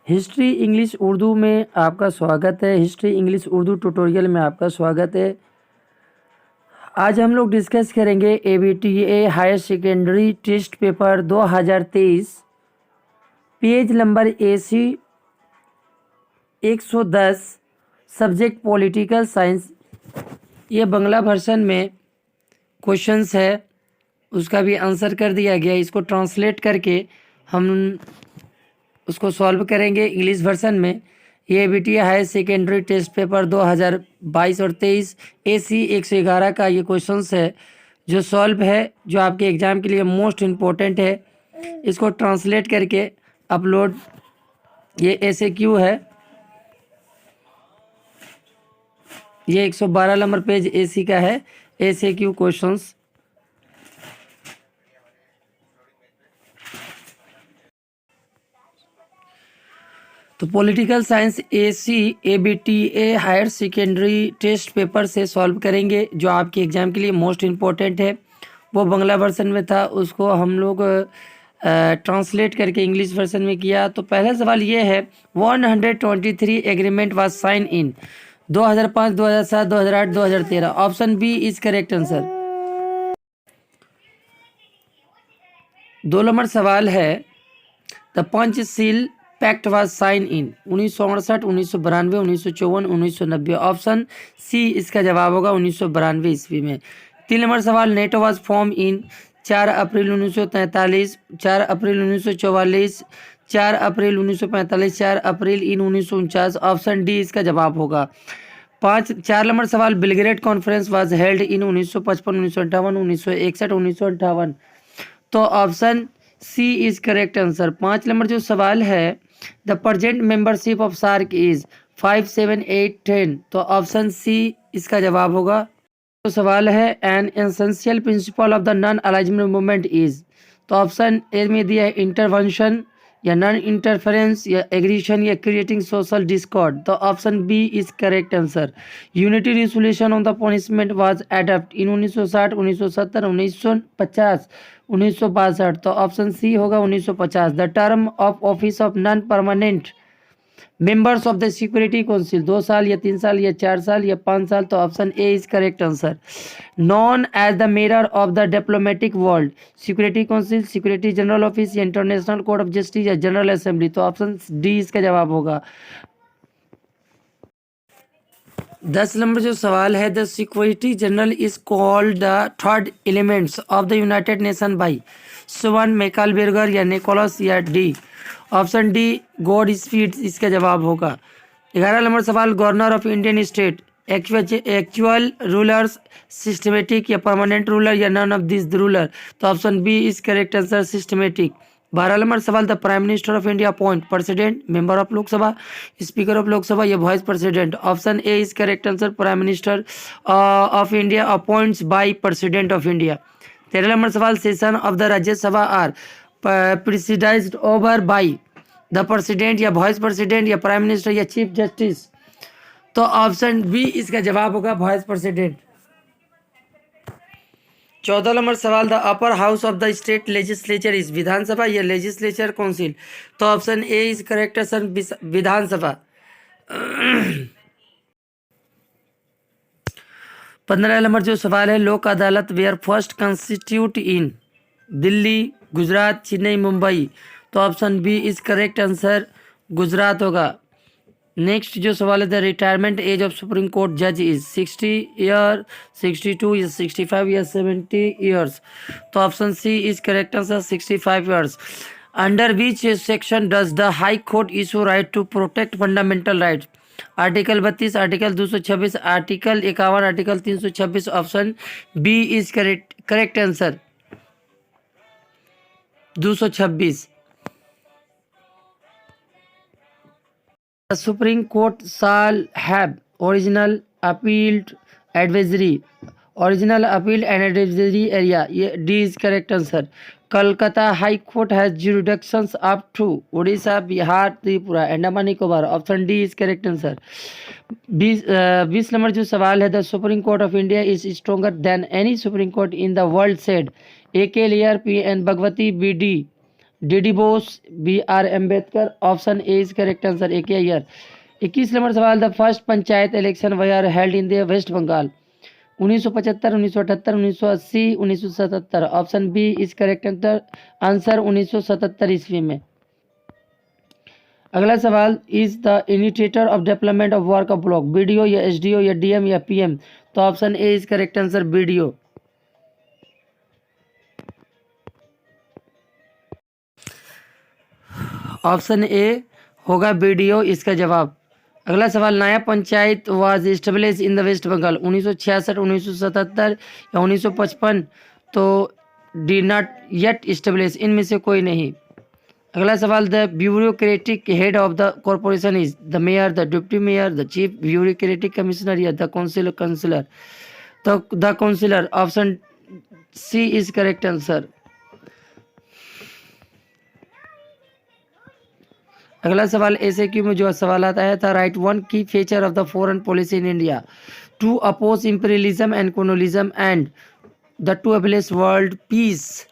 History English Urdu में आपका स्वागत है। हिस्ट्री इंग्लिश उर्दू ट्यूटोरियल में आपका स्वागत है। आज हम लोग डिस्कस करेंगे ABTA higher secondary test paper 2023 page number AC 110 subject political science. ये बांग्ला वर्जन में क्वेश्चंस है, उसका भी आंसर कर दिया गया। इसको ट्रांसलेट करके हम उसको सॉल्व करेंगे इंग्लिश वर्जन में। ये ABTA higher secondary test paper 2022 और 23 AC 111 का ये क्वेश्चंस है जो सॉल्व है, जो आपके एग्ज़ाम के लिए मोस्ट इम्पोर्टेंट है। इसको ट्रांसलेट करके अपलोड, ये SAQ है। ये 112 नंबर पेज AC का है, SAQ क्वेश्चंस। तो political science AC ABTA higher secondary test paper से सॉल्व करेंगे, जो आपके एग्ज़ाम के लिए मोस्ट इम्पोर्टेंट है। वो बांग्ला वर्जन में था, उसको हम लोग ट्रांसलेट करके इंग्लिश वर्जन में किया। तो पहला सवाल ये है, 123 agreement was signed in 2005, 2007, 2008, 2013। Option B is correct answer. 2 number सवाल है, the Panchsheel pact was signed in 1968, 1992, 1954, 1990। Option C इसका जवाब होगा 1992 ईस्वी में। 3 नंबर सवाल, NATO was formed in 4 April 1943, 4 April 1944, 4 April 1945, 4 April in 1949। Option D इसका जवाब होगा। 4 नंबर सवाल, Belgrade conference was held in 1955, 1958, 1961, 1958। तो option C is correct answer. 5 number जो सवाल है, the present membership of SAARC is 5, 7, 8, 10। तो ऑप्शन सी इसका जवाब होगा। तो सवाल है, an essential principle of the non alignment movement is. तो ऑप्शन ए में दिया है इंटरवेंशन या नॉन इंटरफेरेंस या एग्रीशन या क्रिएटिंग सोशल डिस्कॉर्ड। तो option B is correct answer. Unity resolution on the punishment was adopt in 1960, 1970, 1950, 1962। तो option C होगा 1950। The term of office of non permanent members of the security council 2 साल या 3 साल या 4 साल या 5 साल। तो option A is correct answer. Known as the mirror of the diplomatic world, security council, security general office या इंटरनेशनल कोर्ट ऑफ जस्टिस या जनरल असेंबली। तो ऑप्शन डी इसका जवाब होगा। 10 नंबर जो सवाल है, the security general is called the third elements of the united nation by सुवन मैकालबर्गर या निकोलस या D. Option D god speed इसका जवाब होगा। 11 नंबर सवाल, governor of Indian state actual rulers, systematic या परमानेंट रूलर या नन ऑफ दिस रूलर। तो option B is correct answer, systematic. 12 नंबर सवाल, the prime minister of India appoint president, member of Lok Sabha, speaker of Lok Sabha या vice president. Option A is correct answer, prime minister of India appoints by president of India. 13 नंबर सवाल, session of the Rajya Sabha are presidized over by the president या vice president या prime minister या chief justice. तो option B इसका जवाब होगा, vice president. 14 नंबर सवाल, the upper house of the state legislature is Vidhan Sabha या लेजिस्लेचर काउंसिल। तो option A is correct answer, Vidhan Sabha. 15 नंबर जो सवाल है, Lok Adalat were first constitute in Delhi, Gujarat, Chennai, Mumbai. तो option B is correct answer, Gujarat होगा। नेक्स्ट जो सवाल है, the retirement age of supreme court जज इज 60 ईयर, 62 या 65 या 70 ईयर्स। तो option C is correct answer, 65 years. Under which section does the high court issue right to protect fundamental rights. Article 32, article 226, article 51, article 326। Option B is correct answer, 226। The Supreme Court shall have original appealed advisory, original appeal and advisory area. ये D is correct answer. Kolkata High Court has jurisdictions up to Odisha, Bihar, Tripura, Andaman Nicobar. Option D is correct answer. 20 number जो सवाल है, the Supreme Court of India is stronger than any supreme court in the world said AK Lear, PN Bhagwati, BD D Bose, B R Ambedkar. Option A is correct answer. एक year. 21 number सवाल, the first panchayat election were held in the West Bengal. 1975, 1978, 1980, 1977। Option B is correct answer 1977 ईस्वी में। अगला सवाल, is the initiator of development of work of block BDO या SDO या DM या PM? तो option A is correct answer BDO. Option A होगा BDO इसका जवाब। अगला सवाल, नया panchayat was establish in the West Bengal 1966, 1977 या 1955? तो डी नॉट येट एस्टेब्लिश, इनमें से कोई नहीं। अगला सवाल, the bureaucratic head of the corporation is the mayor, the deputy mayor, the chief bureaucratic commissioner या द काउंसिलर? तो the councillor. Option C is correct answer. अगला सवाल, ऐसे क्यों में जो सवाल आता है था, right one key feature of the foreign policy in India to oppose imperialism and colonialism and the to abolish world peace.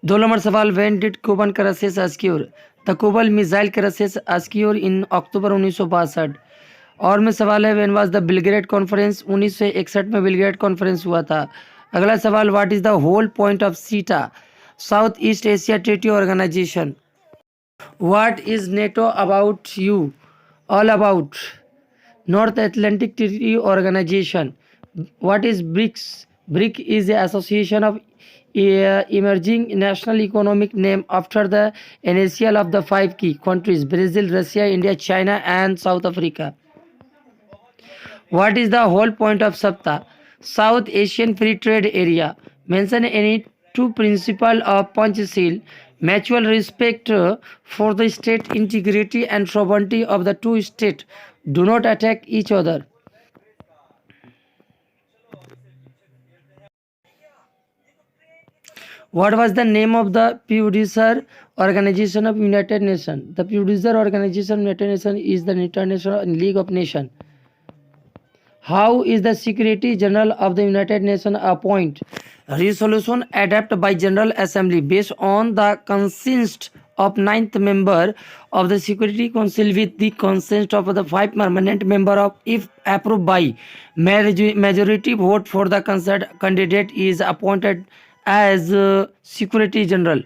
2 number सवाल, when did Cuban crisis occur? The Cuban missile crisis occur in October 1962। और में सवाल है, when was the Belgrade conference? 1961 में Belgrade conference हुआ था। अगला सवाल, what is the whole point of SEATO, South East Asia treaty Organization? What is NATO about you, all about? North Atlantic Treaty Organization. What is BRICS? BRIC is the association of emerging national economic name after the initial of the 5 key countries: Brazil, Russia, India, China and South Africa. What is the whole point of SAPTA? South Asian Free Trade Area. Mention any two principles of Panchashil: mutual respect for the state integrity and sovereignty of the two states, do not attack each other. What was the name of the producer organization of United Nations? The producer organization of United Nations is the International League of Nations. How is the Secretary General of the United Nations appoint? Resolution adopted by General Assembly based on the consent of 9th member of the Security Council with the consent of the 5 permanent member of, if approved by majority vote for the concerned candidate, is appointed as Secretary General.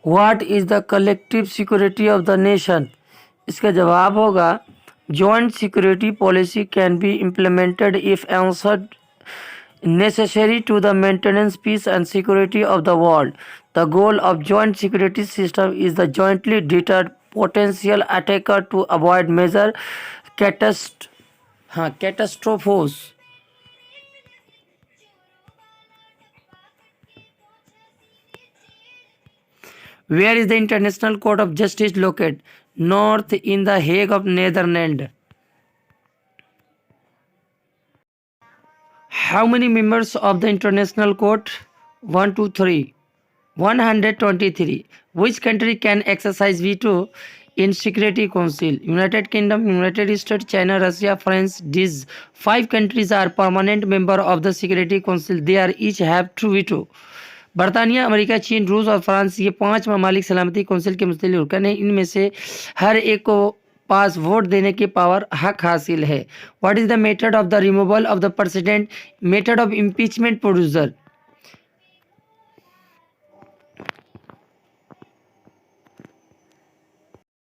What is the collective security of the nation? इसका जवाब होगा, joint security policy can be implemented if answered necessary to the maintenance, peace and security of the world. The goal of joint security system is the jointly deter potential attacker to avoid major catastrophes. Where is the International Court of Justice located? North in the Hague of Netherlands. How many members of the International Court? 1, 2, 3. 123. Which country can exercise veto in Security Council? United Kingdom, United States, China, Russia, France. These 5 countries are permanent member of the Security Council. They are each have 2 veto. बरतानिया, America, चीन, रूस और France, ये 5 ममालिक सलामती council के मुस्तकिल रुकन हैं। इनमें से हर एक को पास वोट देने की पावर हक हासिल है। What is the method of the removal of the president? Method of impeachment producer.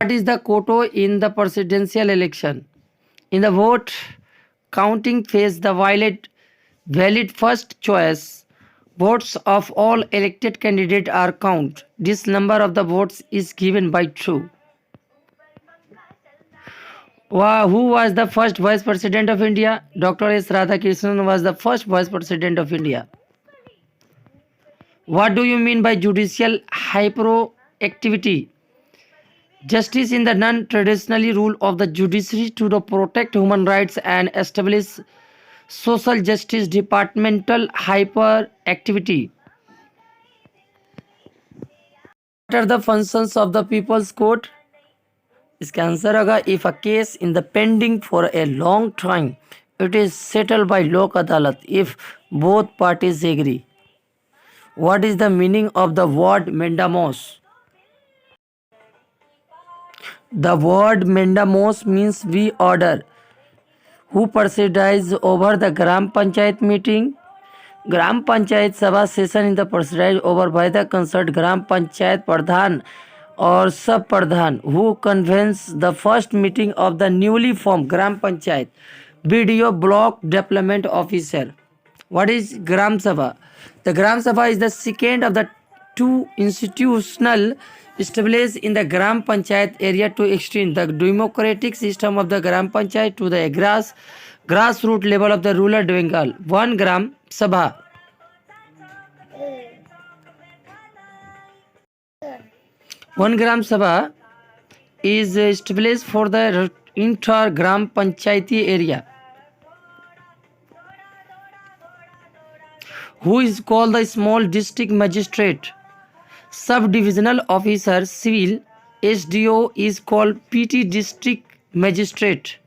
What is the quota in the presidential election? In the vote counting phase, the valid first choice votes of all elected candidates are counted. This number of the votes is given by 2. Who was the first vice president of India? Dr. S. Radhakrishnan was the first vice president of India. What do you mean by judicial hyperactivity? Justice in the non-traditionally rule of the judiciary to protect human rights and establish social justice. Departmental hyperactivity. What are the functions of the People's Court? इसका answer होगा if a case in the pending for a long time it is settle by Lok Adalat if both parties agree. What is the meaning of the word mandamos? The word mandamos means we order. Who presides over the Gram Panchayat meeting? Gram Panchayat Sabha session in the presided over by the concerned Gram Panchayat Pradhan or Sub Pradhan who convenes the first meeting of the newly formed Gram Panchayat BDO block development officer. What is Gram Sabha? The Gram Sabha is the second of the two institutional established in the Gram Panchayat area to extend the democratic system of the Gram Panchayat to the grassroots level of the rural Bengal. One Gram Sabha. One Gram Sabha is established for the entire Gram Panchayati area. Who is called the small district magistrate? Sub-divisional officer civil SDO is called PT district magistrate.